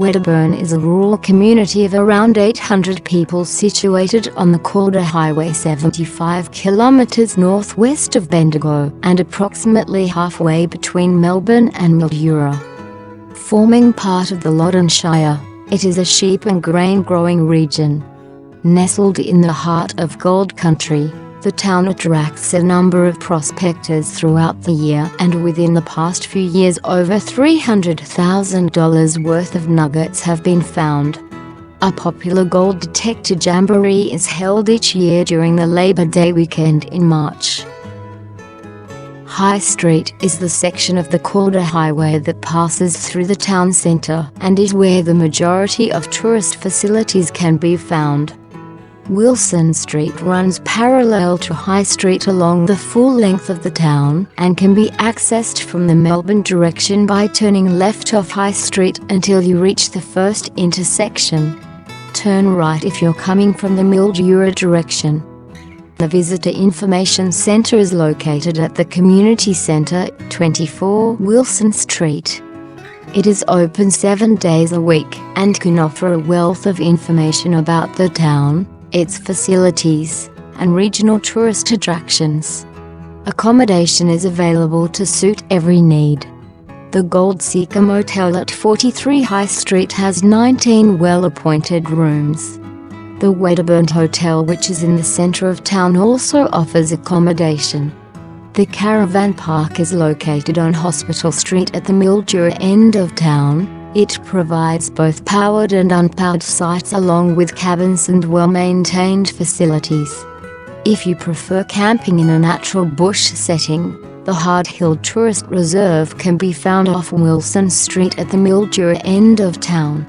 Wedderburn is a rural community of around 800 people situated on the Calder Highway 75 km northwest of Bendigo and approximately halfway between Melbourne and Mildura. Forming part of the Loddon Shire, it is a sheep and grain growing region. Nestled in the heart of gold country, the town attracts a number of prospectors throughout the year, and within the past few years over $300,000 worth of nuggets have been found. A popular gold detector jamboree is held each year during the Labor Day weekend in March. High Street is the section of the Calder Highway that passes through the town centre and is where the majority of tourist facilities can be found. Wilson Street runs parallel to High Street along the full length of the town and can be accessed from the Melbourne direction by turning left off High Street until you reach the first intersection. Turn right if you're coming from the Mildura direction. The Visitor Information Centre is located at the Community Centre, 24 Wilson Street. It is open 7 days a week and can offer a wealth of information about the town, its facilities, and regional tourist attractions. Accommodation is available to suit every need. The Gold Seeker Motel at 43 High Street has 19 well-appointed rooms. The Wedderburn Hotel, which is in the centre of town, also offers accommodation. The Caravan Park is located on Hospital Street at the Mildura end of town. It provides both powered and unpowered sites along with cabins and well-maintained facilities. If you prefer camping in a natural bush setting, the Hard Hill Tourist Reserve can be found off Wilson Street at the Mildura end of town.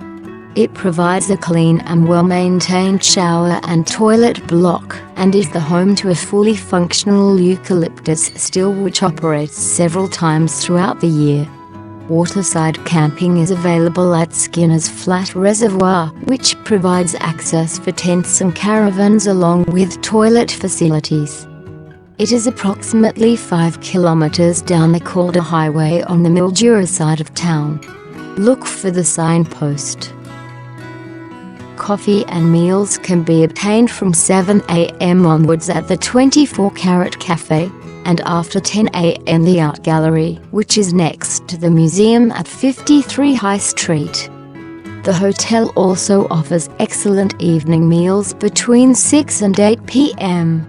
It provides a clean and well-maintained shower and toilet block and is the home to a fully functional eucalyptus still which operates several times throughout the year. Waterside camping is available at Skinner's Flat Reservoir, which provides access for tents and caravans along with toilet facilities. It is approximately 5 kilometers down the Calder Highway on the Mildura side of town. Look for the signpost. Coffee and meals can be obtained from 7 a.m. onwards at the 24 Carat Cafe, and after 10 a.m. the Art Gallery, which is next to the museum at 53 High Street. The hotel also offers excellent evening meals between 6 and 8 p.m.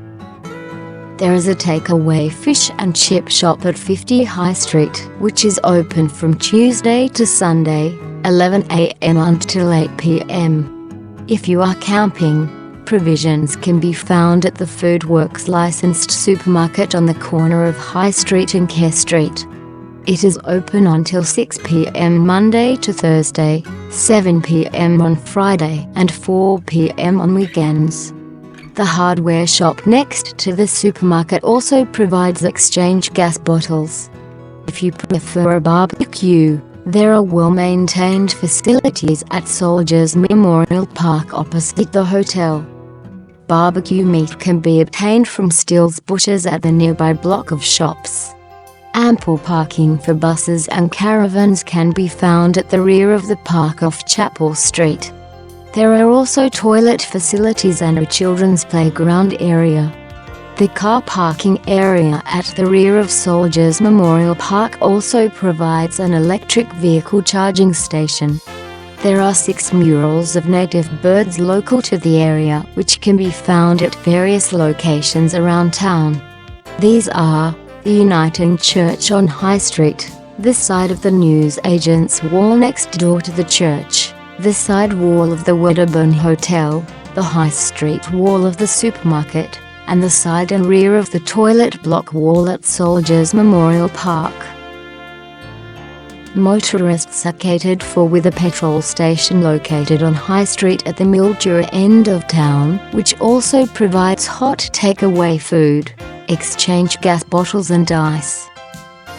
There is a takeaway fish and chip shop at 50 High Street, which is open from Tuesday to Sunday, 11 a.m. until 8 p.m. If you are camping, provisions can be found at the Foodworks licensed supermarket on the corner of High Street and Kerr Street. It is open until 6 p.m. Monday to Thursday, 7 p.m. on Friday, and 4 p.m. on weekends. The hardware shop next to the supermarket also provides exchange gas bottles. If you prefer a barbecue, there are well-maintained facilities at Soldiers Memorial Park opposite the hotel. Barbecue meat can be obtained from Steele's Butchers at the nearby block of shops. Ample parking for buses and caravans can be found at the rear of the park off Chapel Street. There are also toilet facilities and a children's playground area. The car parking area at the rear of Soldiers Memorial Park also provides an electric vehicle charging station. There are 6 murals of native birds local to the area, which can be found at various locations around town. These are the Uniting Church on High Street, the side of the newsagent's wall next door to the church, the side wall of the Wedderburn Hotel, the High Street wall of the supermarket, and the side and rear of the toilet block wall at Soldiers Memorial Park. Motorists are catered for with a petrol station located on High Street at the Mildura end of town, which also provides hot takeaway food, exchange gas bottles and ice.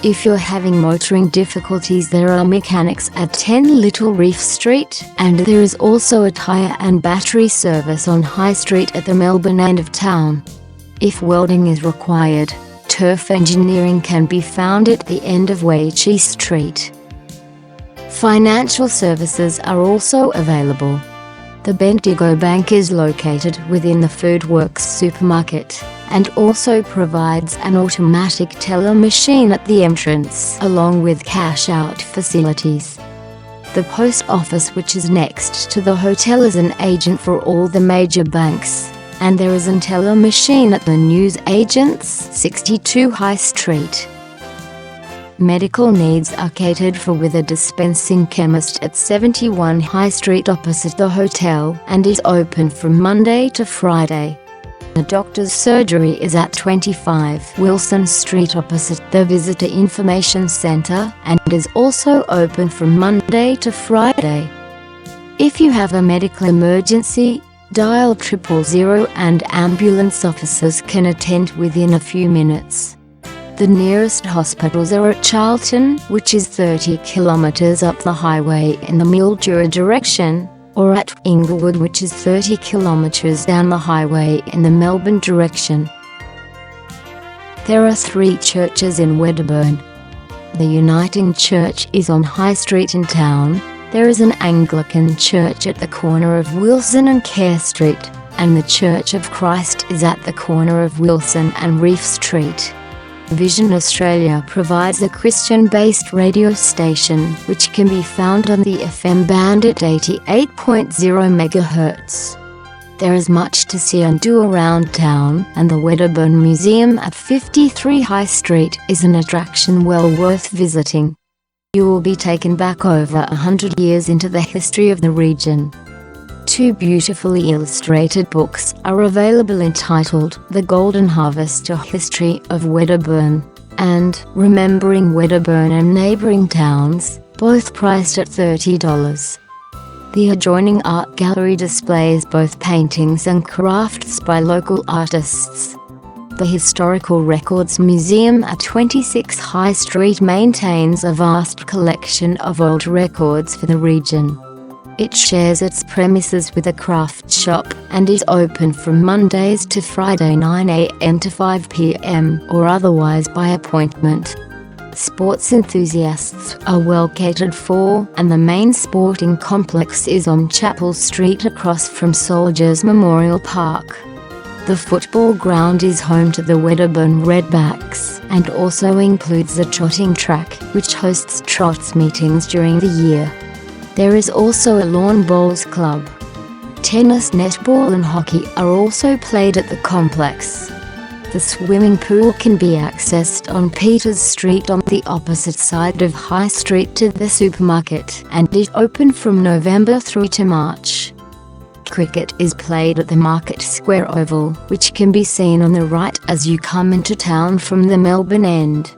If you're having motoring difficulties, there are mechanics at 10 Little Reef Street, and there is also a tyre and battery service on High Street at the Melbourne end of town. If welding is required, Turf Engineering can be found at the end of Weichie Street. Financial services are also available. The Bendigo Bank is located within the Foodworks supermarket, and also provides an automatic teller machine at the entrance along with cash-out facilities. The post office, which is next to the hotel, is an agent for all the major banks, and there is a teller machine at the News Agents 62 High Street. Medical needs are catered for with a dispensing chemist at 71 High Street opposite the hotel, and is open from Monday to Friday. The doctor's surgery is at 25 Wilson Street opposite the Visitor Information Center, and is also open from Monday to Friday. If you have a medical emergency, dial 000 and ambulance officers can attend within a few minutes. The nearest hospitals are at Charlton, which is 30 kilometers up the highway in the Mildura direction, or at Inglewood, which is 30 kilometers down the highway in the Melbourne direction. There are 3 churches in Wedderburn. The Uniting Church is on High Street in town. There is an Anglican church at the corner of Wilson and Kerr Street, and the Church of Christ is at the corner of Wilson and Reef Street. Vision Australia provides a Christian-based radio station, which can be found on the FM band at 88.0 MHz. There is much to see and do around town, and the Wedderburn Museum at 53 High Street is an attraction well worth visiting. You will be taken back over 100 years into the history of the region. 2 beautifully illustrated books are available entitled The Golden Harvest: A History of Wedderburn and Remembering Wedderburn and Neighbouring Towns, both priced at $30. The adjoining art gallery displays both paintings and crafts by local artists. The Historical Records Museum at 26 High Street maintains a vast collection of old records for the region. It shares its premises with a craft shop, and is open from Mondays to Friday 9 a.m. to 5 p.m. or otherwise by appointment. Sports enthusiasts are well catered for, and the main sporting complex is on Chapel Street across from Soldiers Memorial Park. The football ground is home to the Wedderburn Redbacks, and also includes a trotting track, which hosts trots meetings during the year. There is also a lawn bowls club. Tennis, netball and hockey are also played at the complex. The swimming pool can be accessed on Peters Street on the opposite side of High Street to the supermarket, and is open from November through to March. Cricket is played at the Market Square Oval, which can be seen on the right as you come into town from the Melbourne end.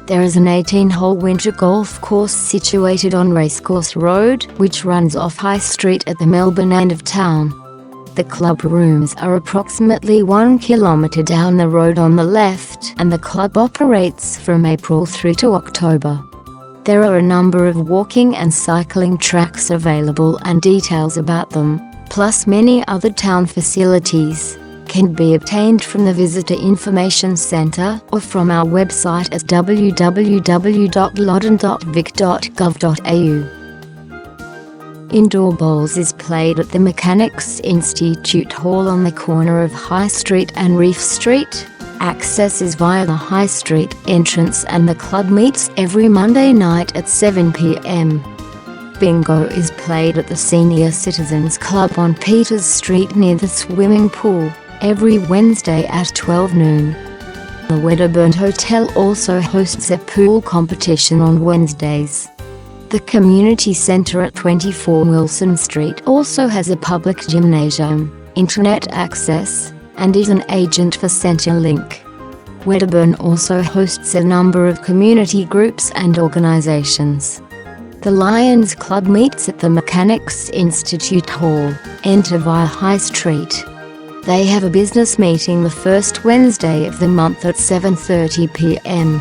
There is an 18-hole winter golf course situated on Racecourse Road, which runs off High Street at the Melbourne end of town. The club rooms are approximately 1 kilometre down the road on the left, and the club operates from April through to October. There are a number of walking and cycling tracks available, and details about them, plus many other town facilities, can be obtained from the Visitor Information Centre or from our website at www.loddon.vic.gov.au. Indoor bowls is played at the Mechanics Institute Hall on the corner of High Street and Reef Street. Access is via the High Street entrance, and the club meets every Monday night at 7 p.m. Bingo is played at the Senior Citizens Club on Peters Street near the swimming pool, every Wednesday at 12 noon. The Wedderburn Hotel also hosts a pool competition on Wednesdays. The community centre at 24 Wilson Street also has a public gymnasium, internet access, and is an agent for Centrelink. Wedderburn also hosts a number of community groups and organisations. The Lions Club meets at the Mechanics Institute Hall, enter via High Street. They have a business meeting the first Wednesday of the month at 7:30 p.m.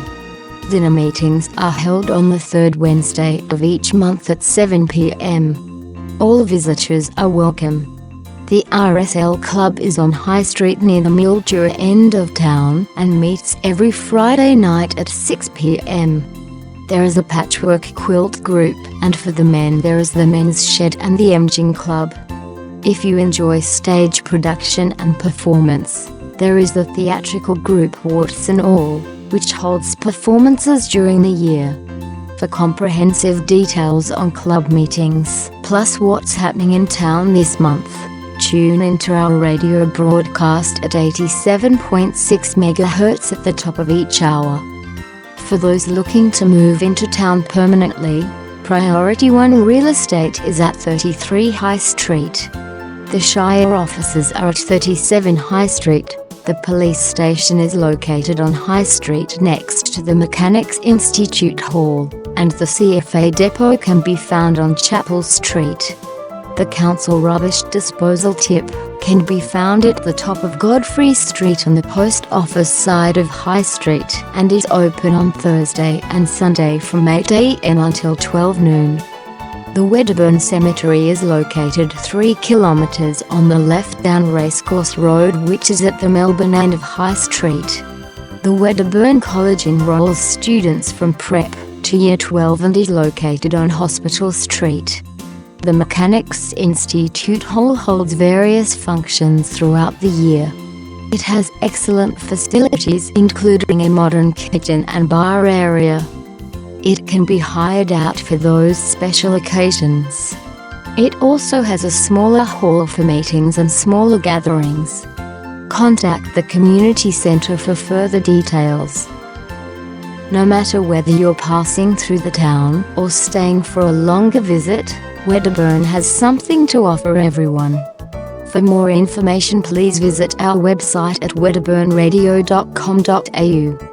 Dinner meetings are held on the third Wednesday of each month at 7 p.m. All visitors are welcome. The RSL Club is on High Street near the Mildura end of town, and meets every Friday night at 6 p.m. there is a patchwork quilt group, and for the men there is the Men's Shed and the Emging Club. If you enjoy stage production and performance, there is the theatrical group Warts and All, which holds performances during the year. For comprehensive details on club meetings, plus what's happening in town this month, tune into our radio broadcast at 87.6 MHz at the top of each hour. For those looking to move into town permanently, Priority 1 Real Estate is at 33 High Street. The Shire offices are at 37 High Street. The police station is located on High Street next to the Mechanics Institute Hall, and the CFA depot can be found on Chapel Street. The council rubbish disposal tip can be found at the top of Godfrey Street on the post office side of High Street, and is open on Thursday and Sunday from 8 a.m. until 12 noon. The Wedderburn Cemetery is located 3 kilometres on the left down Racecourse Road, which is at the Melbourne end of High Street. The Wedderburn College enrolls students from Prep to Year 12 and is located on Hospital Street. The Mechanics Institute Hall holds various functions throughout the year. It has excellent facilities including a modern kitchen and bar area. It can be hired out for those special occasions. It also has a smaller hall for meetings and smaller gatherings. Contact the community centre for further details. No matter whether you're passing through the town or staying for a longer visit, Wedderburn has something to offer everyone. For more information, please visit our website at wedderburnradio.com.au.